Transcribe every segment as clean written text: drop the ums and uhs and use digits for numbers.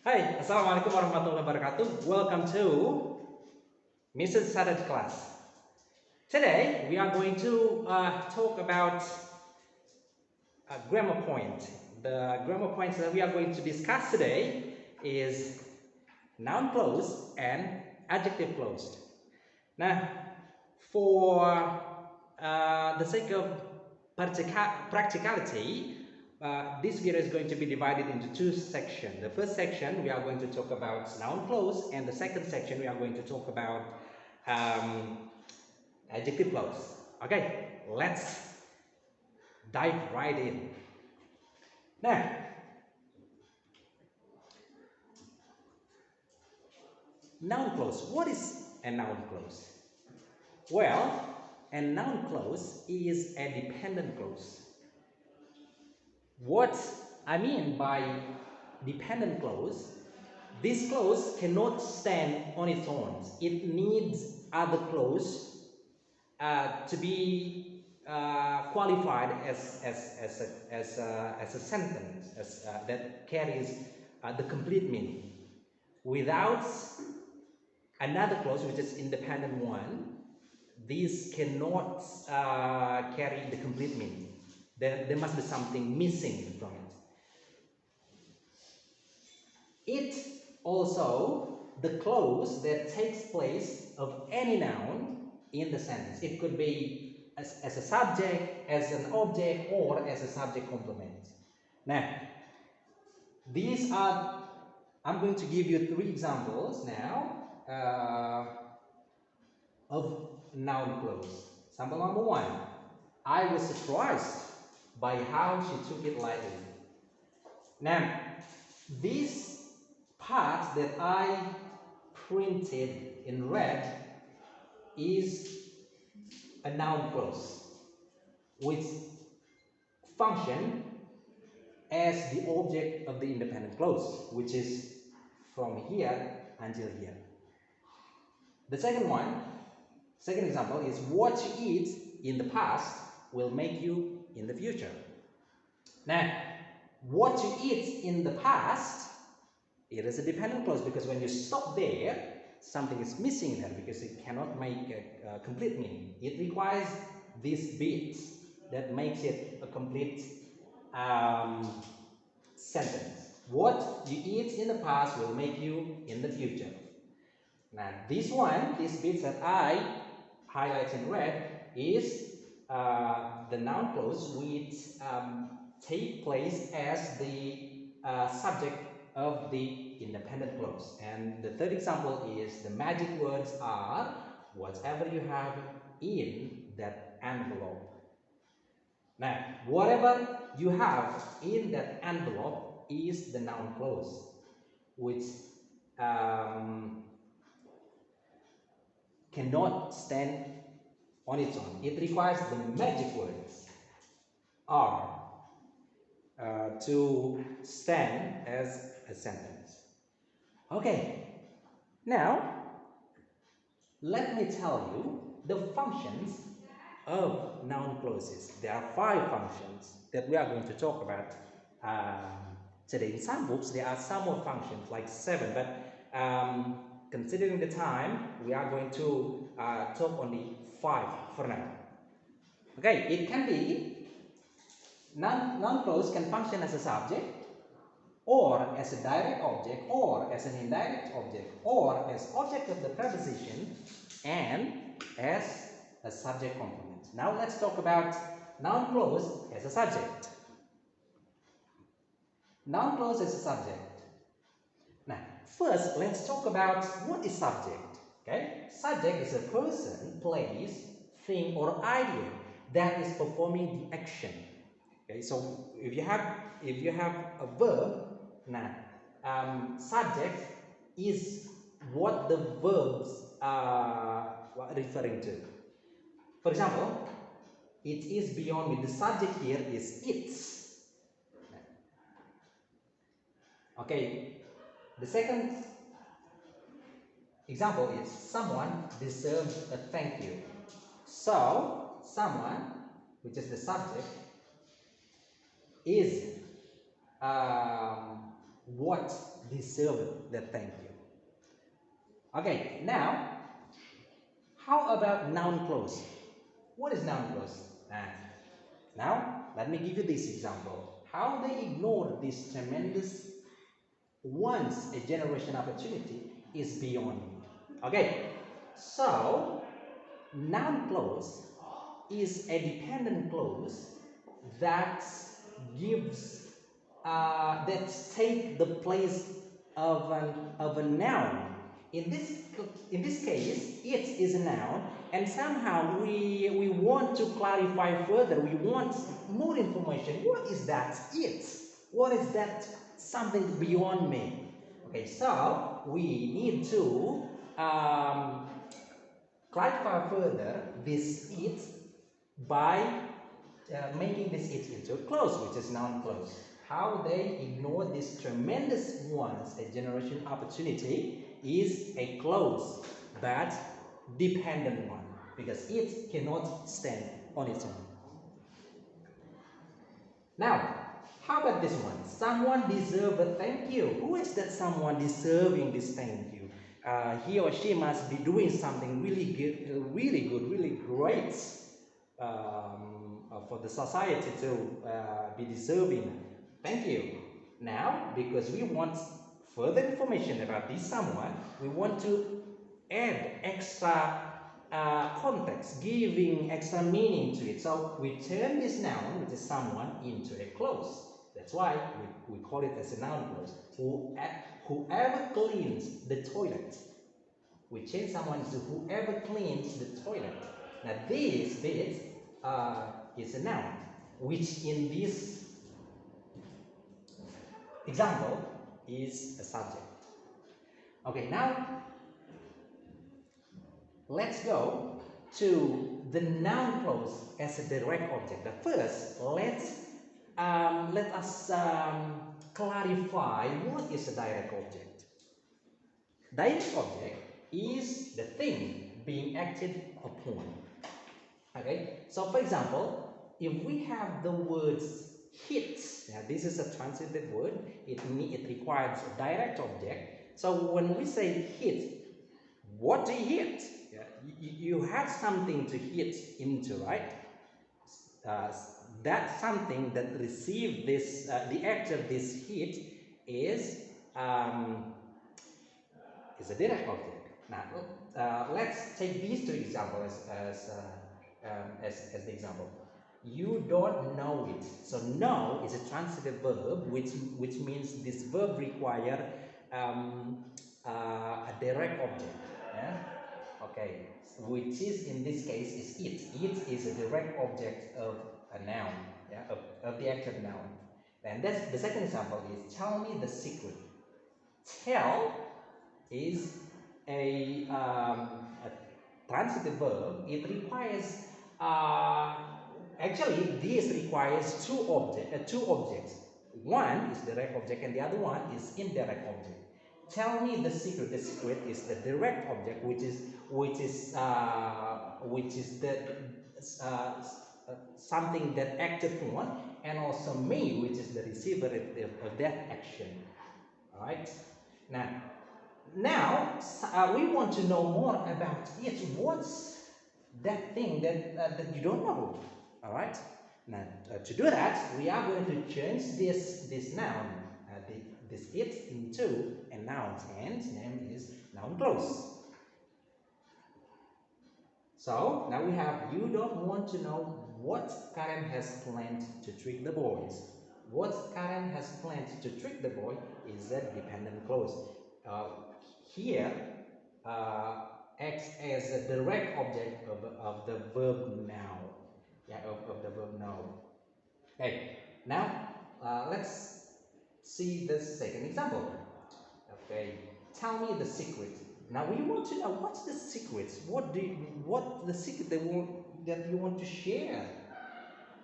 Hai, Assalamualaikum warahmatullahi wabarakatuh. Welcome to Mrs. Sadad class. Today we are going to talk about a grammar point. The grammar points that we are going to discuss today is noun clause and adjective clause. Now, for the sake of practicality, this video is going to be divided into two sections. The first section we are going to talk about noun clause, and the second section we are going to talk about adjective clause. Okay, let's dive right in. Now, noun clause. What is a noun clause? Well, a noun clause is a dependent clause. What I mean by dependent clause, this clause cannot stand on its own. It needs other clause to be qualified as a sentence that carries the complete meaning. Without another clause, which is independent one, this cannot carry the complete meaning. There must be something missing from it. It also the clause that takes place of any noun in the sentence. It could be as a subject, as an object, or as a subject complement. Now, these are, I'm going to give you three examples now of noun clause. Example number one, I was surprised by how she took it lightly. Now, this part that I printed in red is a noun clause which function as the object of the independent clause, which is from here until here. The second example is what you eat in the past will make you in the future. Now, what you eat in the past, it is a dependent clause because when you stop there, something is missing there because it cannot make a complete meaning. It requires these bits that makes it a complete sentence. What you eat in the past will make you in the future. Now, this bits that I highlight in red is the noun clause which take place as the subject of the independent clause. And the third example is the magic words are whatever you have in that envelope. Now, whatever you have in that envelope is the noun clause, which cannot stand on its own. It requires the magic words are to stand as a sentence. Okay, now let me tell you the functions of noun clauses. There are 5 functions that we are going to talk about today. In some books there are some more functions, like 7, but considering the time, we are going to talk only 5 for now. Okay, it can be noun clause can function as a subject, or as a direct object, or as an indirect object, or as object of the preposition, and as a subject complement. Now let's talk about noun clause as a subject. Noun clause as a subject. Now, first, let's talk about what is subject. Okay, subject is a person, place, thing, or idea that is performing the action. Okay, so if you have a verb, now subject is what the verbs are referring to. For example, it is beyond me. The subject here is its. Okay, the second example is someone deserves a thank you. So, someone, which is the subject, is what deserves the thank you. Okay, now how about noun clause? What is noun clause? Now let me give you this example. How they ignore this tremendous once a generation opportunity is beyond me. Okay, so noun clause is a dependent clause that gives that take the place of a noun. In this case, it is a noun, and somehow we want to clarify further. We want more information. What is that? It. What is that? Something beyond me. Okay, so we need to clarify further this it by making this it into a clause, which is noun clause. How they ignore this tremendous once a generation opportunity is a clause, but dependent one, because it cannot stand on its own. Now, how about this one? Someone deserves a thank you. Who is that someone deserving this thank you? He or she must be doing something really good, really great for the society to be deserving. Thank you. Now, because we want further information about this someone, we want to add extra context, giving extra meaning to it. So we turn this noun, which is someone, into a clause. That's why we call it as a noun clause. Whoever cleans the toilet. We change someone to whoever cleans the toilet. Now this bit is a noun, which in this example is a subject. Okay, now let's go to the noun clause as a direct object. But first, let us clarify what is a direct object. Direct object is the thing being acted upon. Okay, so for example, if we have the words hit, now this is a transitive word, it requires a direct object. So when we say hit, what do you hit? Yeah, you have something to hit into, right? That something that received this, the act of this hit is a direct object. Now, let's take these two examples as the example. You don't know it. So know is a transitive verb, which means this verb requires a direct object. Yeah? Okay. Which is in this case is it. It is a direct object of a noun. Yeah? Of the active noun. And that's the second example is tell me the secret. Tell is a transitive verb. It requires actually this requires two objects. One is direct object and the other one is indirect object. Tell me the secret. The secret is the direct object, which is the something that acted upon, and also me, which is the receiver of that action. All right. Now we want to know more about it. What's that thing that you don't know? All right. Now to do that, we are going to change this noun, this it, into a noun, and name is noun clause. So now we have you don't want to know what Karen has planned to trick the boys. What Karen has planned to trick the boy is a dependent clause. Here acts as a direct object of the verb now. Yeah, of the verb now. Okay, now let's see the second example. Okay, tell me the secret. Now we want to know what's the secret. What the secret that you want to share?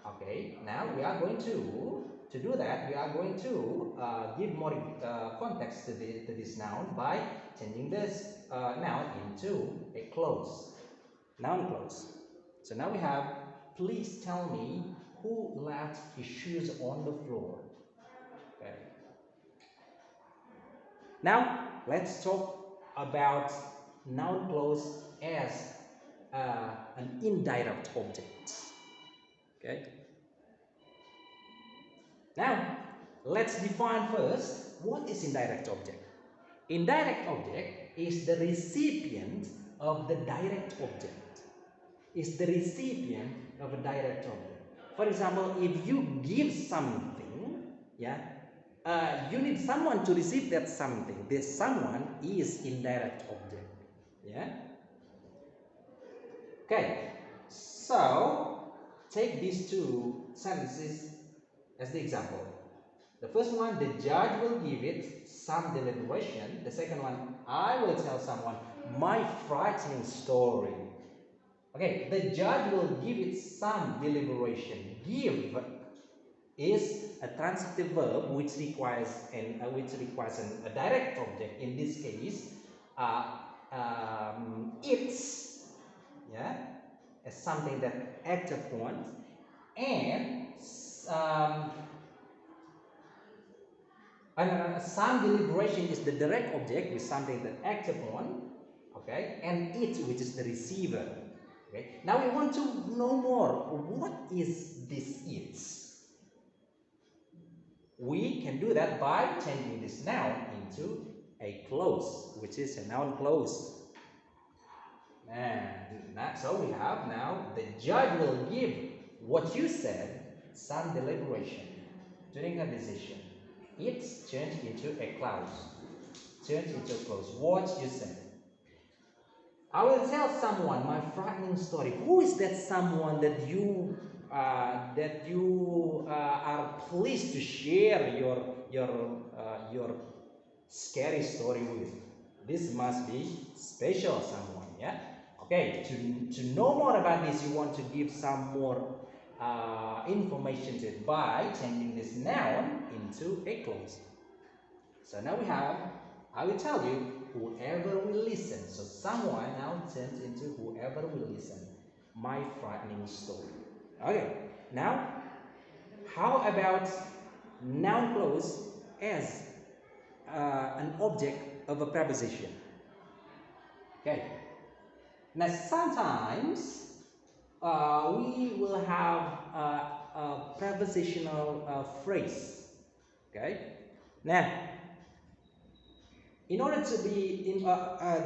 Okay, now we are going to do that. We are going to give more context to this noun by changing this noun into a clause, noun clause. So now we have, please tell me who left his shoes on the floor. Okay. Now let's talk about noun clause as an indirect object. Okay. Now let's define first what is indirect object. Indirect object is the recipient of the direct object. Is the recipient of a direct object. For example, if you give something, yeah, you need someone to receive that something. This someone is indirect object. Yeah. Okay. So take these two sentences as the example. The first one, the judge will give it some deliberation. The second one, I will tell someone my frightening story. Okay, the judge will give it some deliberation. Give is a transitive verb which requires a direct object. In this case, it's, yeah, as something that act upon, and um, some deliberation is the direct object with something that act upon, okay, and it, which is the receiver. Okay. Now we want to know more. What is this it? We can do that by changing this noun into a clause, which is a noun clause. And so we have now the judge will give what you said some deliberation during a decision. It's changed into a clause. Changed into a clause. What you said. I will tell someone my frightening story. Who is that someone that you are pleased to share your scary story with? This must be special someone, yeah. Okay, to know more about this, you want to give some more information to it by changing this noun into a clause. So now we have, I will tell you, whoever will listen. So someone now turns into whoever will listen. My frightening story. Okay, now how about noun clause as an object of a preposition? Okay, now sometimes we will have a prepositional phrase. Okay, now in order to be in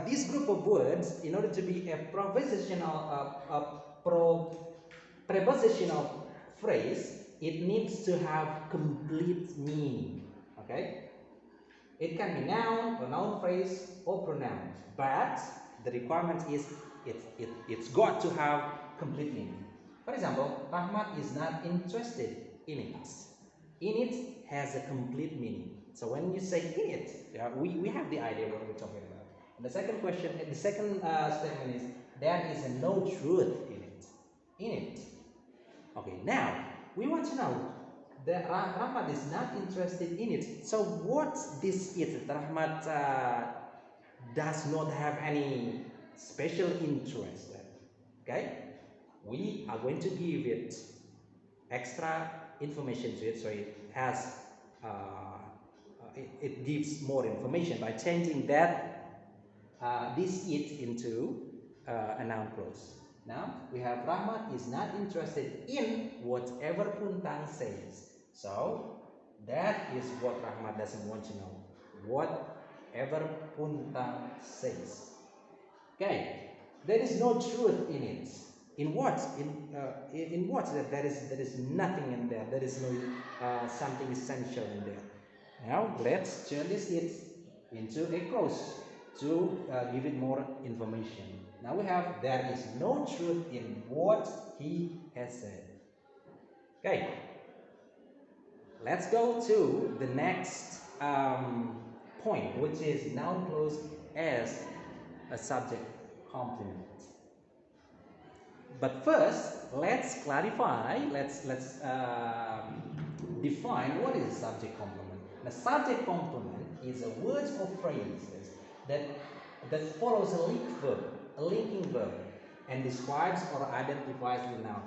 this group of words, in order to be a prepositional phrase, it needs to have complete meaning. Okay, it can be noun or noun phrase or pronoun, but the requirement is it's got to have complete meaning. For example, Rahmat is not interested in it. In it has a complete meaning. So when you say in it, yeah, we have the idea what we're talking about. And the second question, the second statement is there is no truth in it. In it. Okay, now we want to know that Rahmat is not interested in it. So what's this it? Rahmat does not have any special interest. Okay, we are going to give it extra information to it, so it has it gives more information by changing that this it into a noun clause. Now we have Rahmat is not interested in whatever Puntang says. So that is what Rahmat doesn't want to know. Whatever Puntang says. Okay, there is no truth in it. In what? In what? That there is nothing in there. There is no something essential in there. Now let's turn this it into a clause to give it more information. Now we have there is no truth in what he has said. Okay, let's go to the next point, which is noun clause as a subject complement. But first, let's clarify. Let's define what is a subject complement. The subject complement is a word or phrases that follows a linking verb, and describes or identifies the noun,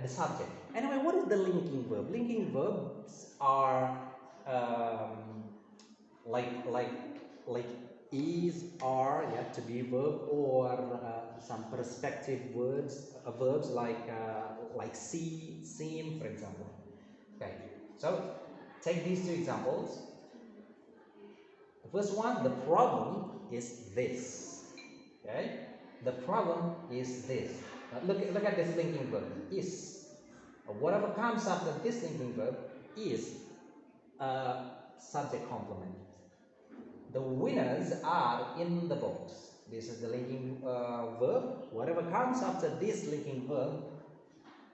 the subject. Anyway, what is the linking verb? Linking verbs are like like is, are, yeah, to be verb, or some perspective words, verbs like see, seen, for example. Okay, so take these two examples. The first one, the problem is this. Okay, the problem is this. Now look at this linking verb is. Whatever comes after this linking verb is a subject complement. The winners are in the box. This is the linking verb. Whatever comes after this linking verb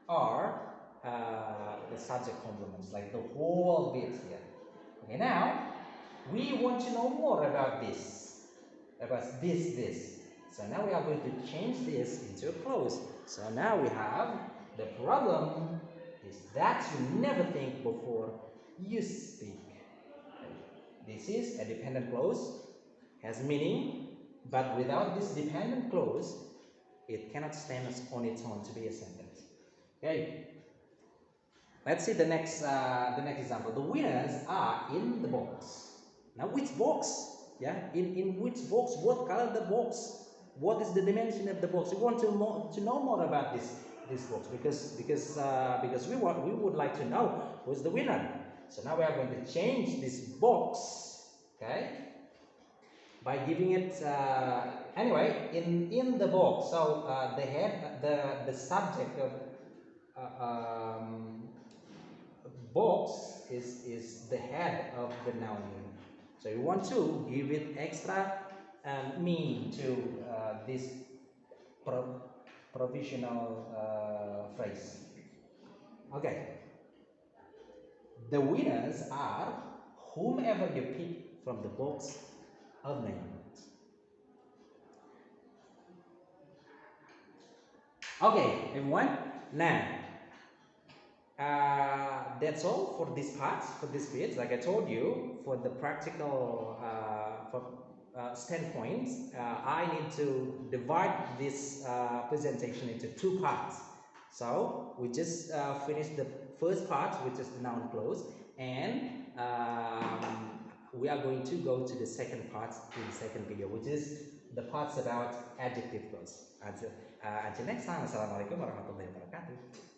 are the subject complements, like the whole bit here. Okay, now we want to know more about this, this. So now we are going to change this into a clause. So now we have the problem is that you never think before you speak. This is a dependent clause, has meaning, but without this dependent clause, it cannot stand on its own to be a sentence. Okay. Let's see the next example. The winners are in the box. Now, which box? Yeah, in which box? What color the box? What is the dimension of the box? We want to know more about this box because we would like to know who's the winner. So now we are going to change this box, okay, by giving it anyway in the box. So the head, the subject of box is the head of the noun unit. So you want to give it extra meaning to this provisional phrase. Okay. The winners are whomever you pick from the box of names. Okay, everyone. Now, that's all for this part, for this bit. Like I told you, for the practical standpoints, I need to divide this presentation into two parts. So we just finished the first part, which is the noun clause, and we are going to go to the second part in the second video, which is the parts about adjective clause. Until next time, Assalamualaikum warahmatullahi wabarakatuh.